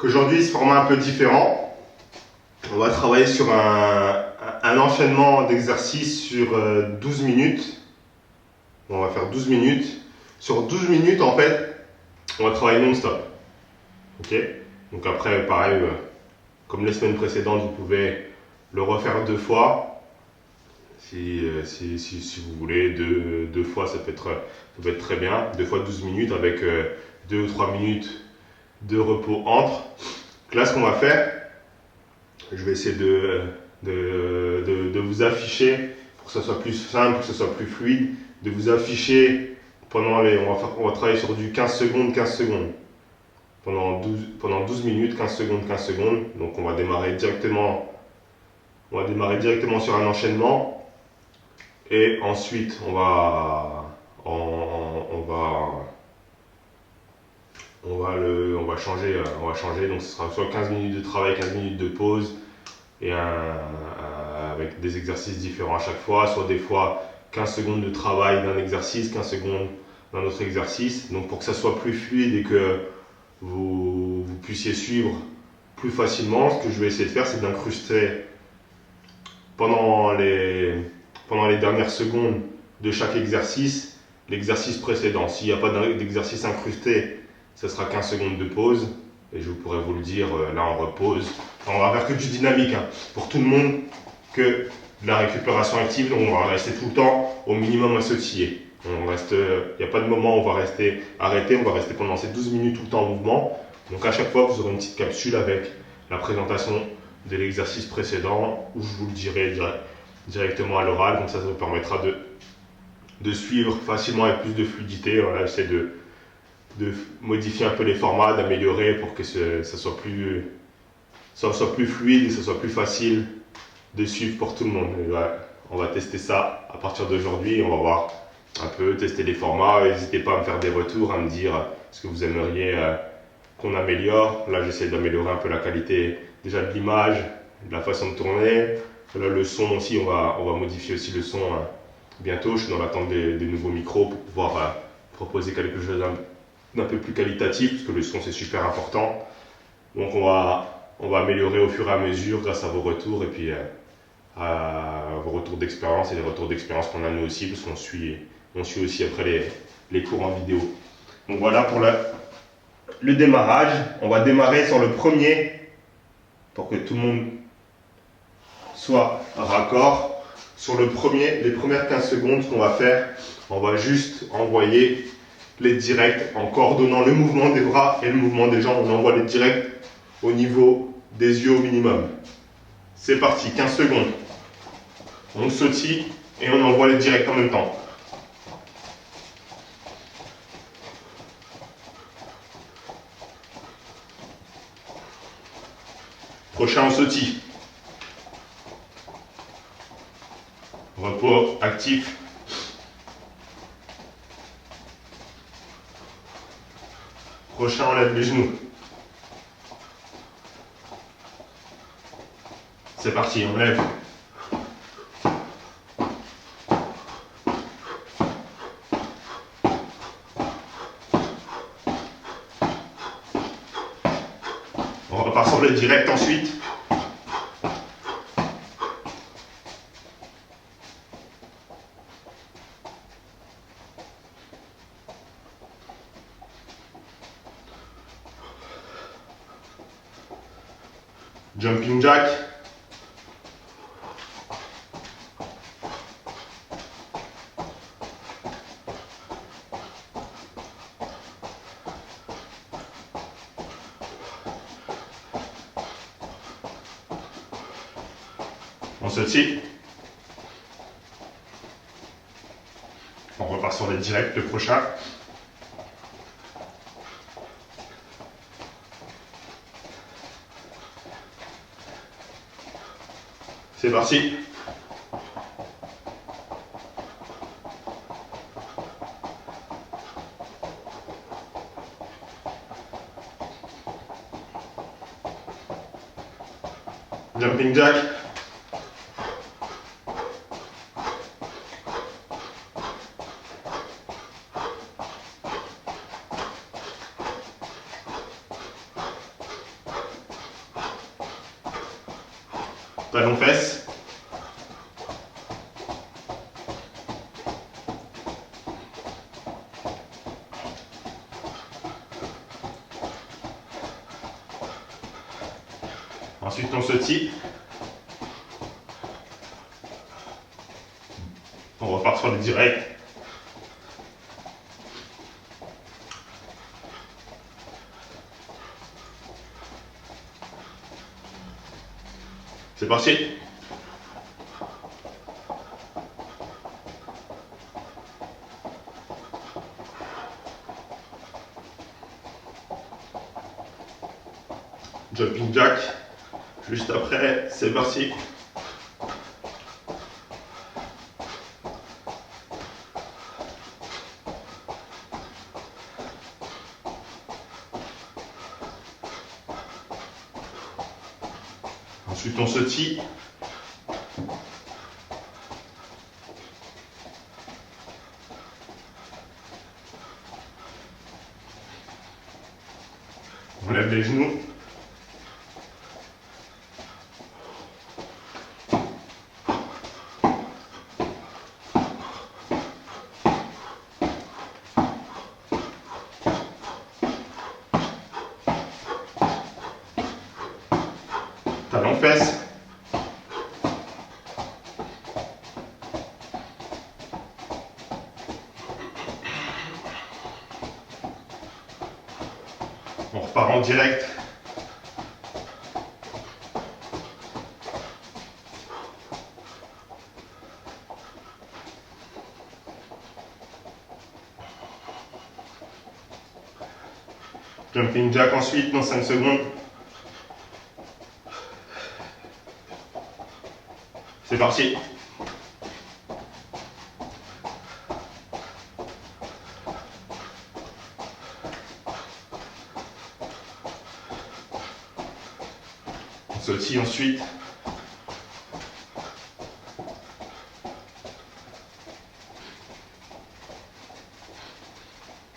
qu'aujourd'hui, ce format un peu différent, on va travailler sur un enchaînement d'exercices sur 12 minutes. On va faire 12 minutes. Sur 12 minutes, en fait, on va travailler non-stop. Ok? Donc après, pareil, comme les semaines précédentes, vous pouvez le refaire 2 fois. Si vous voulez, deux fois, ça peut être très bien. 2 fois 12 minutes avec 2 ou 3 minutes de repos entre. Donc là, ce qu'on va faire, je vais essayer de vous afficher, pour que ce soit plus simple, pour que ce soit plus fluide, de vous afficher pendant on va travailler sur du 15 secondes, 15 secondes. Pendant 12 minutes, 15 secondes, 15 secondes. Donc on va démarrer directement sur un enchaînement. Et ensuite, on va changer. Donc ce sera soit 15 minutes de travail, 15 minutes de pause, et avec des exercices différents à chaque fois, soit des fois 15 secondes de travail d'un exercice, 15 secondes d'un autre exercice. Donc pour que ça soit plus fluide et que vous puissiez suivre plus facilement, ce que je vais essayer de faire, c'est d'incruster pendant les dernières secondes de chaque exercice l'exercice précédent. S'il n'y a pas d'exercice incrusté, ce sera 15 secondes de pause, et je pourrais vous le dire, là on repose. Enfin, on va faire que du dynamique, pour tout le monde, que de la récupération active. Donc on va rester tout le temps au minimum à sautiller. Il n'y a pas de moment où on va rester arrêté, on va rester pendant ces 12 minutes tout le temps en mouvement. Donc à chaque fois, vous aurez une petite capsule avec la présentation de l'exercice précédent, où je vous le dirai directement à l'oral. Comme ça vous permettra de suivre facilement avec plus de fluidité. Voilà, j'essaie de modifier un peu les formats, d'améliorer pour que ça soit plus fluide et ça soit plus facile de suivre pour tout le monde. Et voilà, on va tester ça à partir d'aujourd'hui. On va voir un peu, tester les formats. N'hésitez pas à me faire des retours, à me dire ce que vous aimeriez qu'on améliore. Là, j'essaie d'améliorer un peu la qualité déjà de l'image, de la façon de tourner. Là, le son aussi, on va modifier aussi le son bientôt. Je suis dans l'attente des nouveaux micros pour pouvoir proposer quelque chose d'un peu plus qualitatif, parce que le son c'est super important. Donc on va améliorer au fur et à mesure grâce à vos retours, et puis à vos retours d'expérience et les retours d'expérience qu'on a nous aussi, parce qu'on suit aussi après les cours en vidéo. Donc voilà pour le démarrage. On va démarrer sur le premier, pour que tout le monde soit raccord. Sur les premières 15 secondes, ce qu'on va faire, on va juste envoyer les directs en coordonnant le mouvement des bras et le mouvement des jambes. On envoie les directs au niveau des yeux au minimum. C'est parti, 15 secondes. On sautille et on envoie les directs en même temps. Prochain, on sautille. Repos actif. Prochain, on lève les genoux. C'est parti, on lève. On repart sur le direct ensuite. Jumping jack. On sautille. On repart sur les directs, le prochain. C'est parti. Jumping jack. Talon fesse. Ensuite on sautille. On repart sur le direct. C'est parti. Jumping jack. Juste après, c'est parti. Ensuite, on sautille. On lève les genoux. Talon fesse. On repart en direct. Jumping jack ensuite dans 5 secondes. C'est parti. On sautille ensuite.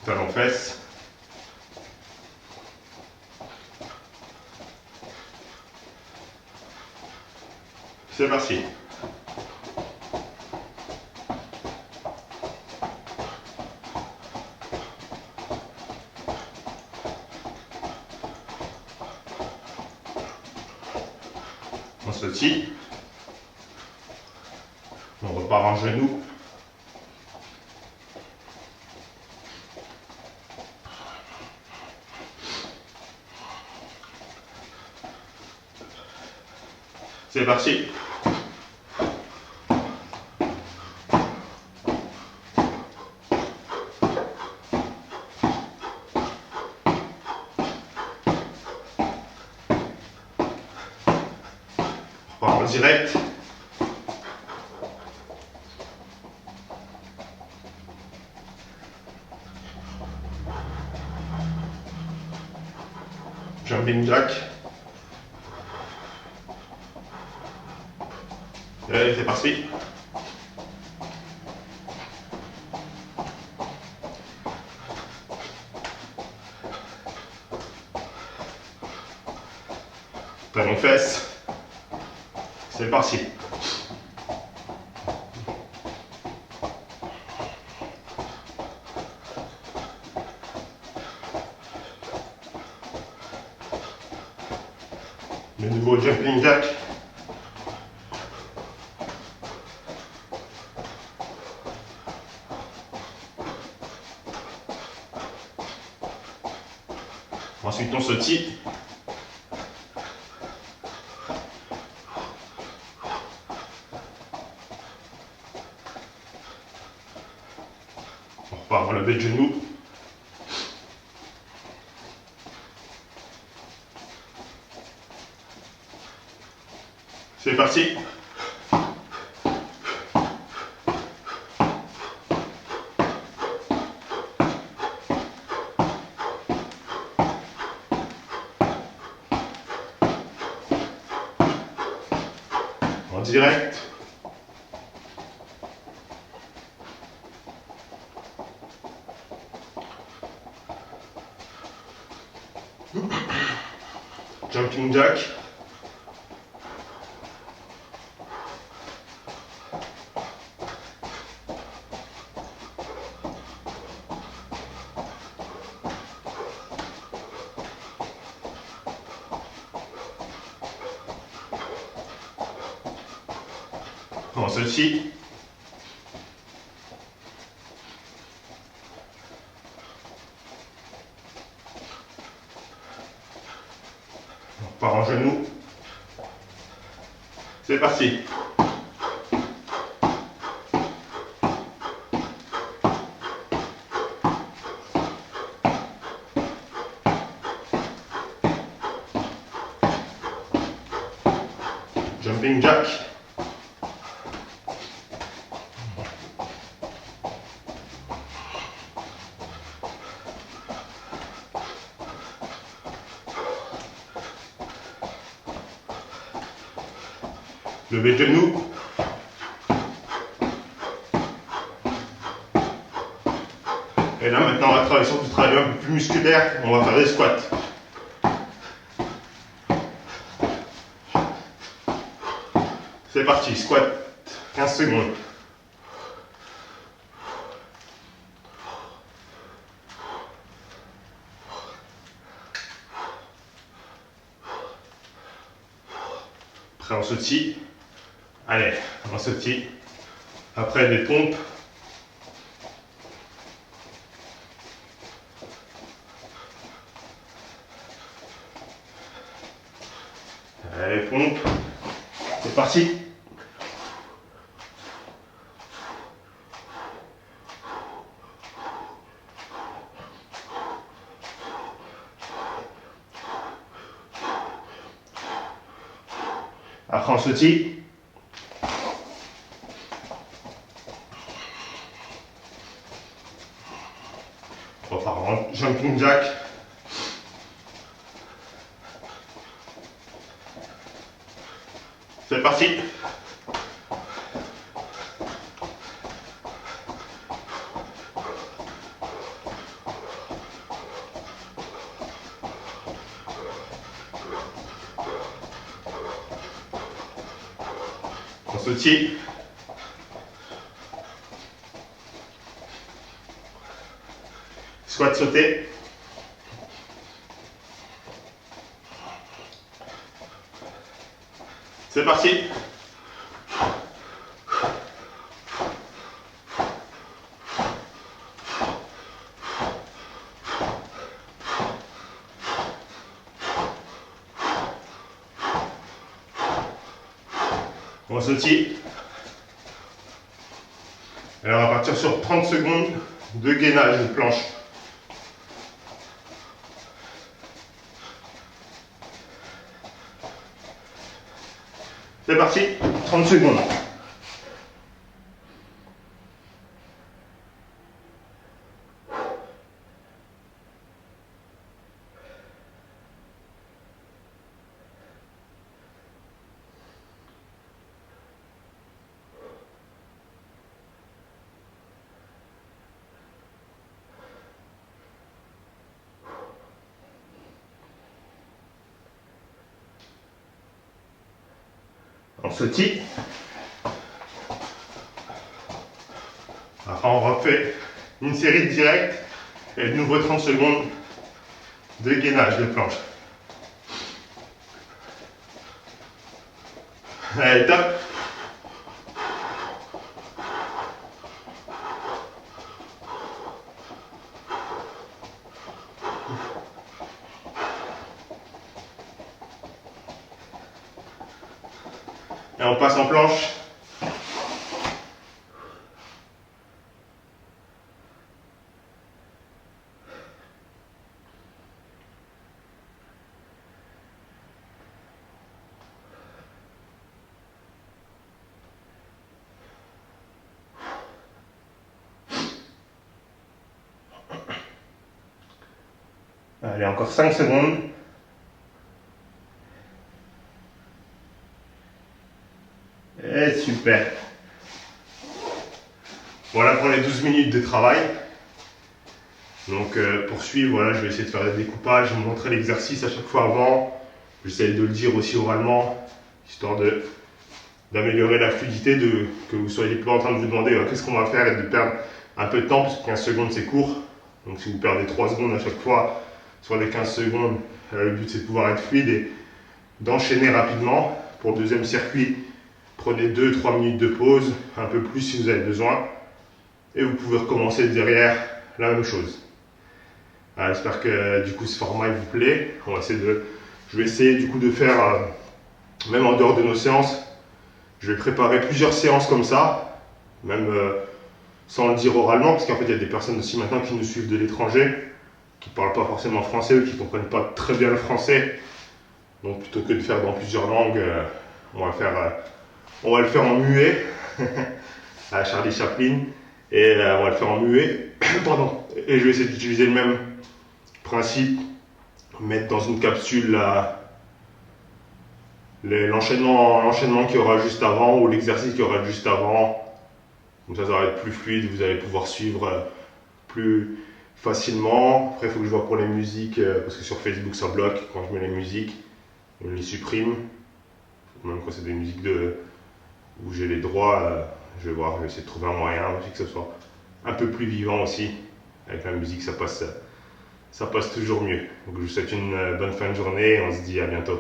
Talon fesse. C'est parti. On sautille. On repart en genou. C'est parti. On repart en direct. Jumping jack. Et c'est parti. Talon fesse. C'est parti. Le nouveau jumping jack. Ensuite on sautille. On repart en lever de genoux. C'est parti. En direct. Jumping jack. On se chie. On repart en genou. C'est parti. Jumping jack. Lever de genou. Et là maintenant on va travailler sur du travail un peu plus musculaire, on va faire des squats. C'est parti, squat, 15 secondes. Après on sautille. Allez, on sautille. Après des pompes. Allez, pompe. C'est parti. Après on sautille. On va faire un jumping jack. C'est parti. On sautille. Squat sauté. C'est parti. On sautille. Et on va partir sur 30 secondes de gainage de planche. C'est parti, 30 secondes. On sautille. Après on refait une série directe et de nouveau 30 secondes de gainage de planche. Allez, top. Et on passe en planche. Allez, encore 5 secondes. Et super. Voilà pour les 12 minutes de travail. Donc pour suivre, voilà, je vais essayer de faire des découpages, vous montrer l'exercice à chaque fois avant. J'essaie de le dire aussi oralement, histoire d'améliorer la fluidité, que vous soyez pas en train de vous demander qu'est-ce qu'on va faire et de perdre un peu de temps, parce que 15 secondes c'est court. Donc si vous perdez 3 secondes à chaque fois sur les 15 secondes, le but c'est de pouvoir être fluide et d'enchaîner rapidement. Pour le deuxième circuit, Prenez 2-3 minutes de pause, un peu plus si vous avez besoin. Et vous pouvez recommencer derrière la même chose. J'espère que du coup ce format il vous plaît. Je vais essayer du coup de faire, même en dehors de nos séances, je vais préparer plusieurs séances comme ça, même sans le dire oralement, parce qu'en fait il y a des personnes aussi maintenant qui nous suivent de l'étranger, qui ne parlent pas forcément français ou qui ne comprennent pas très bien le français. Donc plutôt que de faire dans plusieurs langues, on va le faire en muet, à Charlie Chaplin, et on va le faire en muet. Pardon. Et je vais essayer d'utiliser le même principe, mettre dans une capsule l'enchaînement qu'il y aura juste avant ou l'exercice qu'il y aura juste avant. Comme ça va être plus fluide, vous allez pouvoir suivre plus facilement. Après, il faut que je vois pour les musiques, parce que sur Facebook ça bloque quand je mets les musiques, on les supprime. Même quand c'est des musiques où j'ai les droits, je vais voir, je vais essayer de trouver un moyen aussi que ce soit un peu plus vivant aussi. Avec la musique, ça passe toujours mieux. Donc je vous souhaite une bonne fin de journée et on se dit à bientôt.